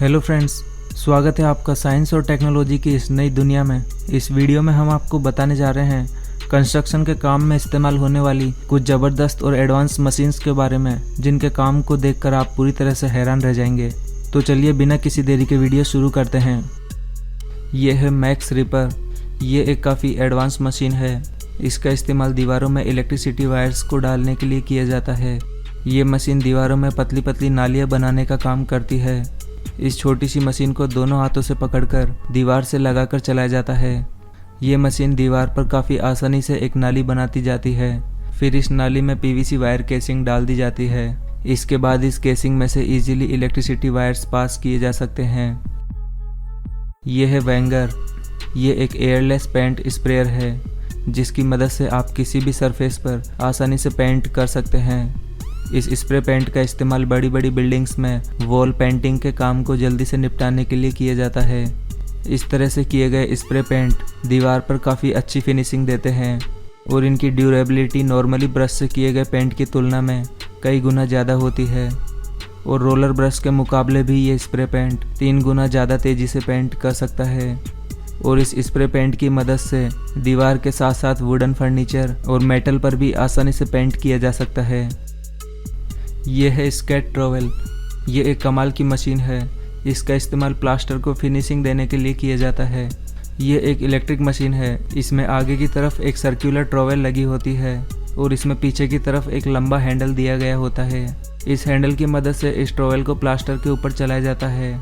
Hello friends, स्वागत है आपका साइंस और टेक्नोलॉजी की इस नई दुनिया में। इस वीडियो में हम आपको बताने जा रहे हैं कंस्ट्रक्शन के काम में इस्तेमाल होने वाली कुछ ज़बरदस्त और एडवांस मशीन्स के बारे में, जिनके काम को देखकर आप पूरी तरह से हैरान रह जाएंगे। तो चलिए बिना किसी देरी के वीडियो शुरू करते हैं। ये है मैक्स रिपर। ये एक काफ़ी एडवांस मशीन है। इसका इस्तेमाल दीवारों में इलेक्ट्रिसिटी वायर्स को डालने के लिए किया जाता है। ये मशीन दीवारों में पतली पतली नालियाँ बनाने का काम करती है। इस छोटी सी मशीन को दोनों हाथों से पकड़कर दीवार से लगाकर चलाया जाता है। ये मशीन दीवार पर काफ़ी आसानी से एक नाली बनाती जाती है। फिर इस नाली में पीवीसी वायर केसिंग डाल दी जाती है। इसके बाद इस केसिंग में से इजीली इलेक्ट्रिसिटी वायर्स पास किए जा सकते हैं। ये है वेंगर। ये एक एयरलेस पेंट स्प्रेयर है, जिसकी मदद से आप किसी भी सरफेस पर आसानी से पेंट कर सकते हैं। इस स्प्रे पेंट का इस्तेमाल बड़ी बड़ी बिल्डिंग्स में वॉल पेंटिंग के काम को जल्दी से निपटाने के लिए किया जाता है। इस तरह से किए गए स्प्रे पेंट दीवार पर काफ़ी अच्छी फिनिशिंग देते हैं और इनकी ड्यूरेबिलिटी नॉर्मली ब्रश से किए गए पेंट की तुलना में कई गुना ज़्यादा होती है। और रोलर ब्रश के मुकाबले भी ये स्प्रे पेंट 3 गुना ज़्यादा तेज़ी से पेंट कर सकता है। और इस स्प्रे पेंट की मदद से दीवार के साथ साथ वुडन फर्नीचर और मेटल पर भी आसानी से पेंट किया जा सकता है। ये है स्केट ट्रॉवेल। ये एक कमाल की मशीन है। इसका इस्तेमाल प्लास्टर को फिनिशिंग देने के लिए किया जाता है। ये एक इलेक्ट्रिक मशीन है। इसमें आगे की तरफ एक सर्कुलर ट्रॉवेल लगी होती है और इसमें पीछे की तरफ एक लंबा हैंडल दिया गया होता है। इस हैंडल की मदद से इस ट्रॉवेल को प्लास्टर के ऊपर चलाया जाता है।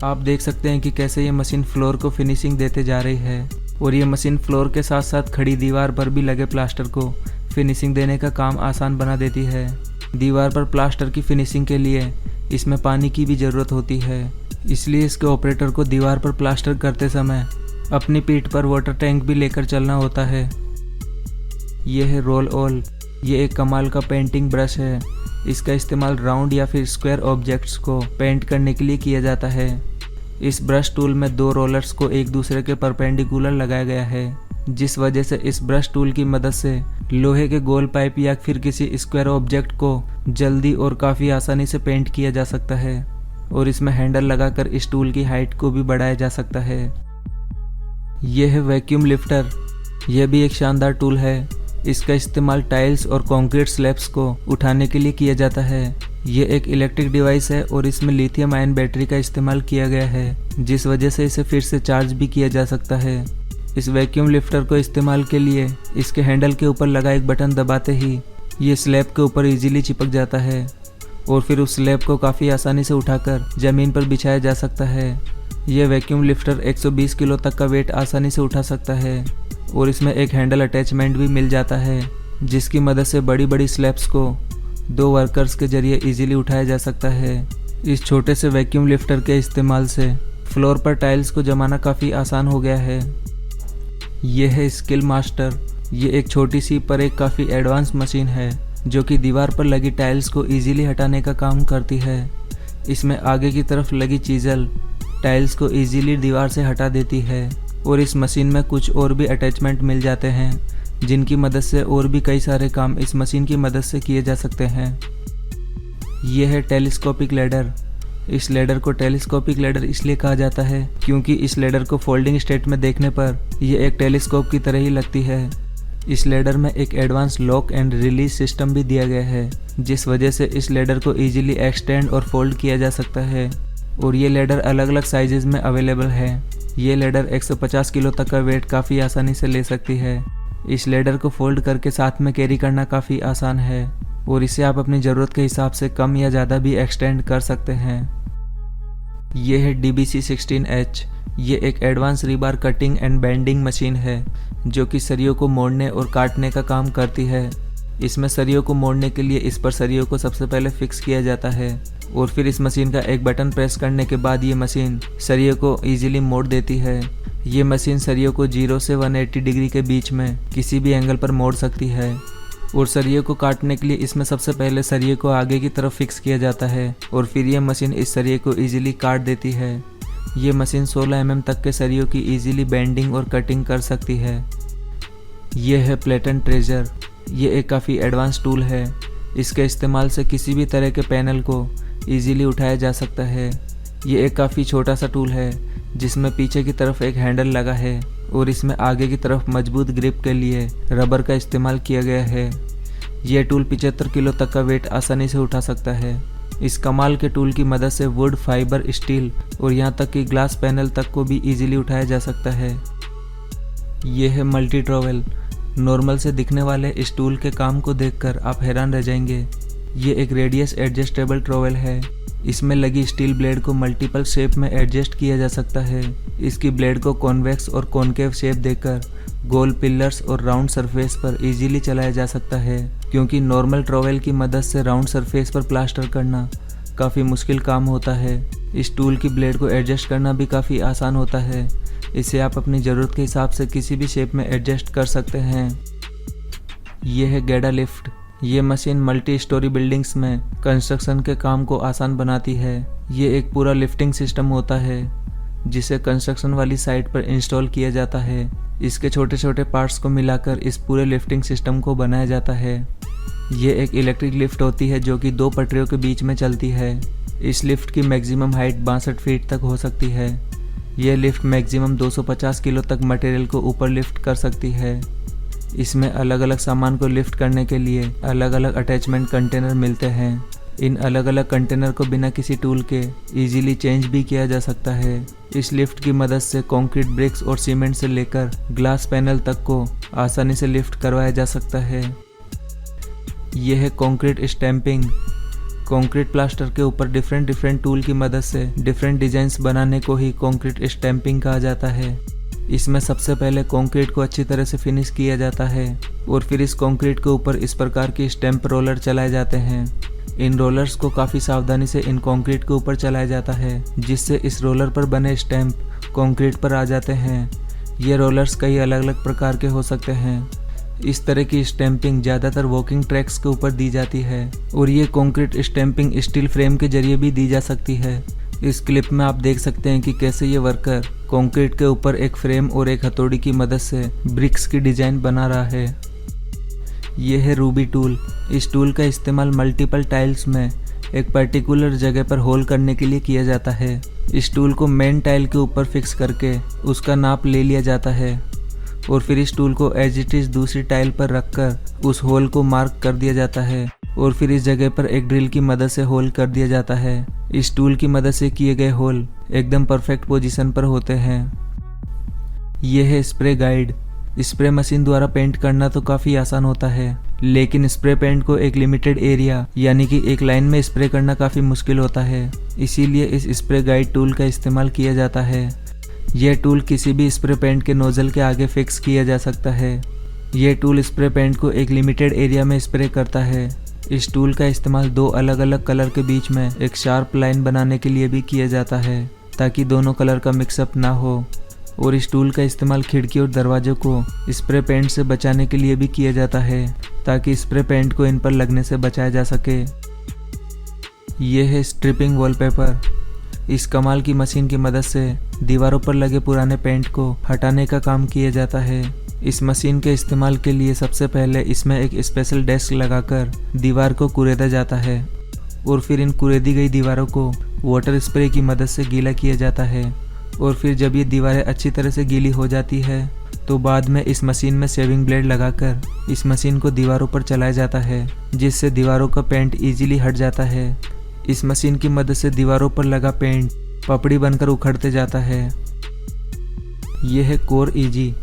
आप देख सकते हैं कि कैसे ये मशीन फ्लोर को फिनिशिंग देते जा रही है। और ये मशीन फ्लोर के साथ साथ खड़ी दीवार पर भी लगे प्लास्टर को फिनिशिंग देने का काम आसान बना देती है। दीवार पर प्लास्टर की फिनिशिंग के लिए इसमें पानी की भी ज़रूरत होती है, इसलिए इसके ऑपरेटर को दीवार पर प्लास्टर करते समय अपनी पीठ पर वाटर टैंक भी लेकर चलना होता है। यह है रोल ऑल। ये एक कमाल का पेंटिंग ब्रश है। इसका इस्तेमाल राउंड या फिर स्क्वायर ऑब्जेक्ट्स को पेंट करने के लिए किया जाता है। इस ब्रश टूल में 2 रोलर्स को एक दूसरे के परपेंडिकुलर लगाया गया है, जिस वजह से इस ब्रश टूल की मदद से लोहे के गोल पाइप या फिर किसी स्क्वायर ऑब्जेक्ट को जल्दी और काफ़ी आसानी से पेंट किया जा सकता है। और इसमें हैंडल लगाकर इस टूल की हाइट को भी बढ़ाया जा सकता है। यह है वैक्यूम लिफ्टर। यह भी एक शानदार टूल है। इसका इस्तेमाल टाइल्स और कंक्रीट स्लैब्स को उठाने के लिए किया जाता है। यह एक इलेक्ट्रिक डिवाइस है और इसमें लिथियम आयन बैटरी का इस्तेमाल किया गया है, जिस वजह से इसे फिर से चार्ज भी किया जा सकता है। इस वैक्यूम लिफ्टर को इस्तेमाल के लिए इसके हैंडल के ऊपर लगा एक बटन दबाते ही ये स्लैब के ऊपर इजीली चिपक जाता है और फिर उस स्लैब को काफ़ी आसानी से उठाकर ज़मीन पर बिछाया जा सकता है। यह वैक्यूम लिफ्टर 120 किलो तक का वेट आसानी से उठा सकता है और इसमें एक हैंडल अटैचमेंट भी मिल जाता है, जिसकी मदद से बड़ी बड़ी स्लैब्स को 2 वर्कर्स के जरिए इजीली उठाया जा सकता है। इस छोटे से वैक्यूम लिफ्टर के इस्तेमाल से फ्लोर पर टाइल्स को जमाना काफ़ी आसान हो गया है। यह है स्किल मास्टर। ये एक छोटी सी पर एक काफ़ी एडवांस मशीन है, जो कि दीवार पर लगी टाइल्स को इजीली हटाने का काम करती है। इसमें आगे की तरफ लगी चीज़ल टाइल्स को इजीली दीवार से हटा देती है और इस मशीन में कुछ और भी अटैचमेंट मिल जाते हैं, जिनकी मदद से और भी कई सारे काम इस मशीन की मदद से किए जा सकते हैं। यह है टेलीस्कोपिक लैडर। इस लैडर को टेलीस्कोपिक लैडर इसलिए कहा जाता है क्योंकि इस लैडर को फोल्डिंग स्टेट में देखने पर यह एक टेलीस्कोप की तरह ही लगती है। इस लैडर में एक advance lock and release system भी दिया गया है, जिस वजह से इस लैडर को इजीली एक्सटेंड और फोल्ड किया जा सकता है। और ये लैडर अलग अलग साइजेस में अवेलेबल है। ये लैडर 150 किलो तक का वेट काफ़ी आसानी से ले सकती है। इस लैडर को फोल्ड करके साथ में कैरी करना काफ़ी आसान है और इसे आप अपनी ज़रूरत के हिसाब से कम या ज़्यादा भी एक्सटेंड कर सकते हैं। ये है DBC-16H। ये एक advance rebar cutting and bending machine है, जो कि सरियों को मोड़ने और काटने का काम करती है। इसमें सरियों को मोड़ने के लिए इस पर सरियों को सबसे पहले फिक्स किया जाता है और फिर इस मशीन का एक बटन प्रेस करने के बाद ये मशीन सरियों को इजीली मोड़ देती है। ये मशीन सरियों को 0 से 180 डिग्री के बीच में किसी भी एंगल पर मोड़ सकती है। और सरिये को काटने के लिए इसमें सबसे पहले सरिये को आगे की तरफ फिक्स किया जाता है और फिर यह मशीन इस सरिये को इजीली काट देती है। ये मशीन 16 mm तक के सरियों की इजीली बेंडिंग और कटिंग कर सकती है। यह है प्लेटन ट्रेजर। ये एक काफ़ी एडवांस टूल है। इसके इस्तेमाल से किसी भी तरह के पैनल को इजीली उठाया जा सकता है। ये एक काफ़ी छोटा सा टूल है जिसमें पीछे की तरफ एक हैंडल लगा है और इसमें आगे की तरफ मजबूत ग्रिप के लिए रबर का इस्तेमाल किया गया है। ये टूल 75 किलो तक का वेट आसानी से उठा सकता है। इस कमाल के टूल की मदद से वुड, फाइबर, स्टील और यहाँ तक कि ग्लास पैनल तक को भी इजीली उठाया जा सकता है। ये है मल्टी ट्रॉवेल। नॉर्मल से दिखने वाले इस टूल के काम को देखकर आप हैरान रह जाएंगे। ये एक रेडियस एडजस्टेबल ट्रॉवेल है। इसमें लगी स्टील ब्लेड को मल्टीपल शेप में एडजस्ट किया जा सकता है। इसकी ब्लेड को कॉन्वेक्स और कॉनकेव शेप देकर गोल पिलर्स और राउंड सरफेस पर इजीली चलाया जा सकता है, क्योंकि नॉर्मल ट्रॉवेल की मदद से राउंड सरफेस पर प्लास्टर करना काफ़ी मुश्किल काम होता है। इस टूल की ब्लेड को एडजस्ट करना भी काफ़ी आसान होता है। इसे आप अपनी ज़रूरत के हिसाब से किसी भी शेप में एडजस्ट कर सकते हैं। यह है गैडा लिफ्ट। ये मशीन मल्टी स्टोरी बिल्डिंग्स में कंस्ट्रक्शन के काम को आसान बनाती है। ये एक पूरा लिफ्टिंग सिस्टम होता है जिसे कंस्ट्रक्शन वाली साइट पर इंस्टॉल किया जाता है। इसके छोटे छोटे पार्ट्स को मिलाकर इस पूरे लिफ्टिंग सिस्टम को बनाया जाता है। ये एक इलेक्ट्रिक लिफ्ट होती है जो कि 2 पटरियों के बीच में चलती है। इस लिफ्ट की मैक्सिमम हाइट 62 फीट तक हो सकती है। यह लिफ्ट मैक्सिमम 250 किलो तक मटेरियल को ऊपर लिफ्ट कर सकती है। इसमें अलग अलग सामान को लिफ्ट करने के लिए अलग अलग अटैचमेंट कंटेनर मिलते हैं। इन अलग अलग कंटेनर को बिना किसी टूल के इजीली चेंज भी किया जा सकता है। इस लिफ्ट की मदद से कंक्रीट ब्रिक्स और सीमेंट से लेकर ग्लास पैनल तक को आसानी से लिफ्ट करवाया जा सकता है। यह है कंक्रीट स्टैंपिंग। कंक्रीट प्लास्टर के ऊपर डिफरेंट टूल की मदद से डिफरेंट डिजाइन्स बनाने को ही कंक्रीट स्टैंपिंग कहा जाता है। इसमें सबसे पहले कंक्रीट को अच्छी तरह से फिनिश किया जाता है और फिर इस कंक्रीट के ऊपर इस प्रकार के स्टैंप रोलर चलाए जाते हैं। इन रोलर्स को काफ़ी सावधानी से इन कंक्रीट के ऊपर चलाया जाता है, जिससे इस रोलर पर बने स्टैंप कंक्रीट पर आ जाते हैं। ये रोलर्स कई अलग अलग प्रकार के हो सकते हैं। इस तरह की स्टैंपिंग ज़्यादातर वॉकिंग ट्रैक्स के ऊपर दी जाती है और ये कंक्रीट स्टैंपिंग स्टील फ्रेम के जरिए भी दी जा सकती है। इस क्लिप में आप देख सकते हैं कि कैसे ये वर्कर कंक्रीट के ऊपर एक फ्रेम और एक हथौड़ी की मदद से ब्रिक्स की डिजाइन बना रहा है। यह है रूबी टूल। इस टूल का इस्तेमाल मल्टीपल टाइल्स में एक पर्टिकुलर जगह पर होल करने के लिए किया जाता है। इस टूल को मेन टाइल के ऊपर फिक्स करके उसका नाप ले लिया जाता है और फिर इस टूल को एज इट इज़ दूसरी टाइल पर रखकर उस होल को मार्क कर दिया जाता है और फिर इस जगह पर एक ड्रिल की मदद से होल कर दिया जाता है। इस टूल की मदद से किए गए होल एकदम परफेक्ट पोजीशन पर होते हैं। यह है स्प्रे गाइड। स्प्रे मशीन द्वारा पेंट करना तो काफ़ी आसान होता है, लेकिन स्प्रे पेंट को एक लिमिटेड एरिया यानी कि एक लाइन में स्प्रे करना काफ़ी मुश्किल होता है। इसीलिए इस स्प्रे गाइड टूल का इस्तेमाल किया जाता है। यह टूल किसी भी स्प्रे पेंट के नोजल के आगे फिक्स किया जा सकता है। यह टूल स्प्रे पेंट को एक लिमिटेड एरिया में स्प्रे करता है। इस टूल का इस्तेमाल 2 अलग अलग कलर के बीच में एक शार्प लाइन बनाने के लिए भी किया जाता है, ताकि दोनों कलर का मिक्सअप ना हो। और इस टूल का इस्तेमाल खिड़की और दरवाजों को स्प्रे पेंट से बचाने के लिए भी किया जाता है, ताकि स्प्रे पेंट को इन पर लगने से बचाया जा सके। यह है स्ट्रिपिंग वॉलपेपर। इस कमाल की मशीन की मदद से दीवारों पर लगे पुराने पेंट को हटाने का काम किया जाता है। इस मशीन के इस्तेमाल के लिए सबसे पहले इसमें एक स्पेशल डेस्क लगाकर दीवार को कुरेदा जाता है और फिर इन कुरेदी गई दीवारों को वाटर स्प्रे की मदद से गीला किया जाता है। और फिर जब ये दीवारें अच्छी तरह से गीली हो जाती है तो बाद में इस मशीन में शेविंग ब्लेड लगाकर इस मशीन को दीवारों पर चलाया जाता है, जिससे दीवारों का पेंट इजीली हट जाता है। इस मशीन की मदद से दीवारों पर लगा पेंट पपड़ी बनकर उखड़ते जाता है। यह है कोर ईजी।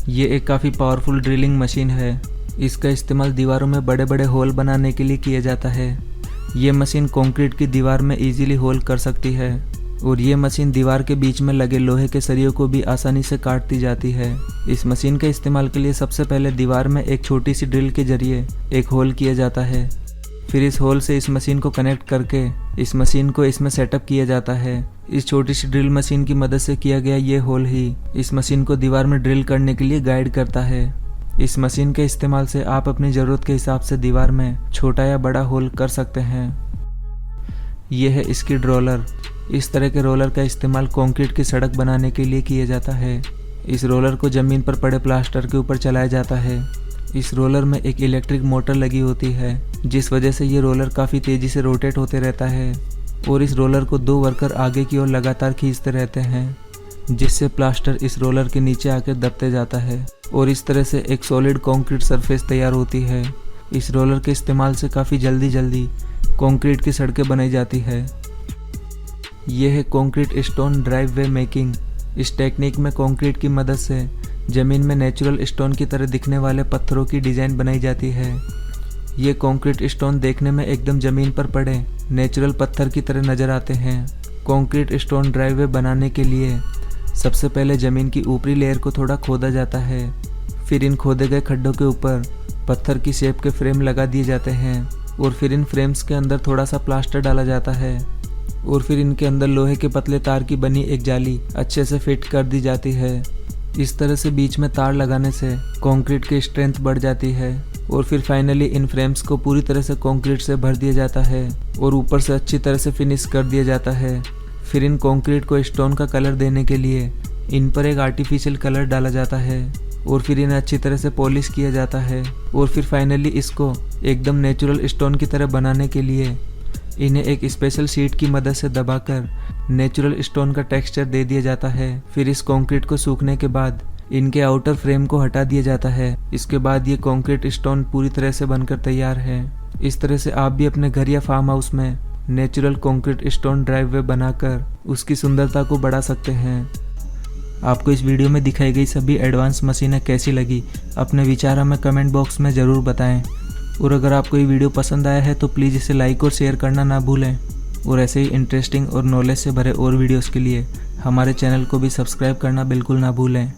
ये एक काफ़ी पावरफुल ड्रिलिंग मशीन है। इसका इस्तेमाल दीवारों में बड़े बड़े होल बनाने के लिए किया जाता है। ये मशीन कंक्रीट की दीवार में इजीली होल कर सकती है और ये मशीन दीवार के बीच में लगे लोहे के सरियों को भी आसानी से काटती जाती है। इस मशीन के इस्तेमाल के लिए सबसे पहले दीवार में एक छोटी सी ड्रिल के जरिए एक होल किया जाता है। फिर इस होल से इस मशीन को कनेक्ट करके इस मशीन को इसमें सेटअप किया जाता है। इस छोटी सी ड्रिल मशीन की मदद से किया गया ये होल ही इस मशीन को दीवार में ड्रिल करने के लिए गाइड करता है। इस मशीन के इस्तेमाल से आप अपनी ज़रूरत के हिसाब से दीवार में छोटा या बड़ा होल कर सकते हैं। यह है स्किड रोलर। इस तरह के रोलर का इस्तेमाल कंक्रीट की सड़क बनाने के लिए किया जाता है। इस रोलर को ज़मीन पर पड़े प्लास्टर के ऊपर चलाया जाता है। इस रोलर में एक इलेक्ट्रिक मोटर लगी होती है, जिस वजह से ये रोलर काफ़ी तेज़ी से रोटेट होते रहता है। और इस रोलर को 2 वर्कर आगे की ओर लगातार खींचते रहते हैं, जिससे प्लास्टर इस रोलर के नीचे आकर दबते जाता है और इस तरह से एक सॉलिड कंक्रीट सरफेस तैयार होती है। इस रोलर के इस्तेमाल से काफ़ी जल्दी कंक्रीट की सड़कें बनाई जाती है। यह है कंक्रीट स्टोन ड्राइववे मेकिंग। इस टेक्निक में कंक्रीट की मदद से ज़मीन में नेचुरल स्टोन की तरह दिखने वाले पत्थरों की डिज़ाइन बनाई जाती है। ये कंक्रीट स्टोन देखने में एकदम ज़मीन पर पड़े नेचुरल पत्थर की तरह नज़र आते हैं। कंक्रीट स्टोन ड्राइववे बनाने के लिए सबसे पहले ज़मीन की ऊपरी लेयर को थोड़ा खोदा जाता है, फिर इन खोदे गए खड्डों के ऊपर पत्थर की शेप के फ्रेम लगा दिए जाते हैं और फिर इन फ्रेम्स के अंदर थोड़ा सा प्लास्टर डाला जाता है और फिर इनके अंदर लोहे के पतले तार की बनी एक जाली अच्छे से फिट कर दी जाती है। इस तरह से बीच में तार लगाने से कंक्रीट की स्ट्रेंथ बढ़ जाती है और फिर फाइनली इन फ्रेम्स को पूरी तरह से कंक्रीट से भर दिया जाता है और ऊपर से अच्छी तरह से फिनिश कर दिया जाता है। फिर इन कंक्रीट को स्टोन का कलर देने के लिए इन पर एक आर्टिफिशियल कलर डाला जाता है और फिर इन्हें अच्छी तरह से पॉलिश किया जाता है और फिर फाइनली इसको एकदम नेचुरल स्टोन की तरह बनाने के लिए इन्हें एक स्पेशल शीट की मदद से दबाकर नेचुरल स्टोन का टेक्सचर दे दिया जाता है। फिर इस कंक्रीट को सूखने के बाद इनके आउटर फ्रेम को हटा दिया जाता है। इसके बाद ये कंक्रीट स्टोन पूरी तरह से बनकर तैयार है। इस तरह से आप भी अपने घर या फार्म हाउस में नेचुरल कंक्रीट स्टोन ड्राइववे बनाकर उसकी सुंदरता को बढ़ा सकते हैं। आपको इस वीडियो में दिखाई गई सभी एडवांस मशीनें कैसी लगी, अपने विचार हमें कमेंट बॉक्स में ज़रूर बताएं। और अगर आपको ये वीडियो पसंद आया है तो प्लीज़ इसे लाइक और शेयर करना ना भूलें और ऐसे ही इंटरेस्टिंग और नॉलेज से भरे और वीडियोस के लिए हमारे चैनल को भी सब्सक्राइब करना बिल्कुल ना भूलें।